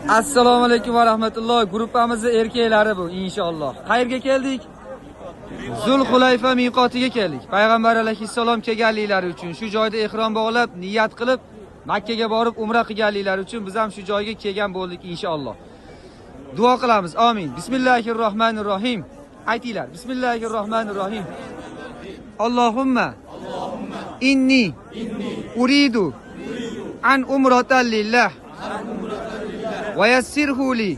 Assalomu alaykum va rahmatulloh. Gruppamizning erkeklari bu inshaalloh. Qayerga keldik? Zulhulayfa miqotiga keldik. Payg'ambar alayhissalom kelganliklari uchun shu joyda ihrom bog'lab, niyat qilib Makka ga borib umra qilganliklari uchun biz ham shu joyga kelgan bo'ldik inshaalloh. Duo qilamiz. Amin. Bismillahirrohmanirrohim. Aytinglar. Bismillahirrohmanirrohim. Allohumma inni uridu an umratan lillah va yassirhu li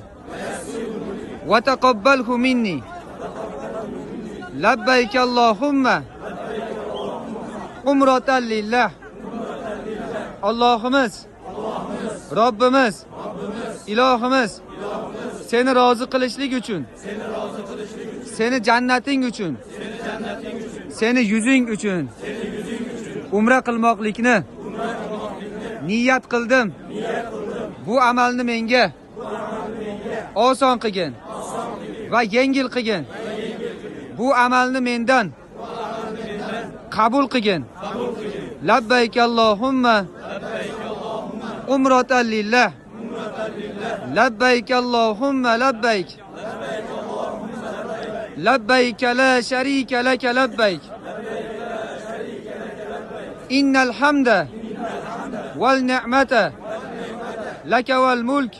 va taqabbalhu minni. Labbayk Allohumma umratan lillah. Allohimiz, Robbimiz, ilohimiz seni rozi qilishlik uchun, seni jannating uchun, seni yuzing uchun umra qilmoqlikni niyat qildim. Bu amalni menga oson qilgin va yengil qilgin. Bu amalni mendan qabul qilgin. Labbayk Allohumma umratan lillah. Labbayk Allohumma labbayk. Labbayk la sharika lak labbayk. Innal hamda wal ni'mata laka wal mulk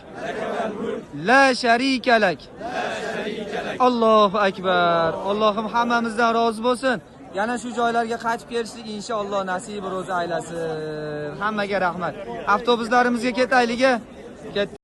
la sharika lak. Allohu akbar. Allohim hammamizdan rozi bo'lsin. Yana shu joylarga qaytib kelishlik inshaalloh nasib ro'za aylasin. Hammaga rahmat. Avtobuslarimizga ketaylik.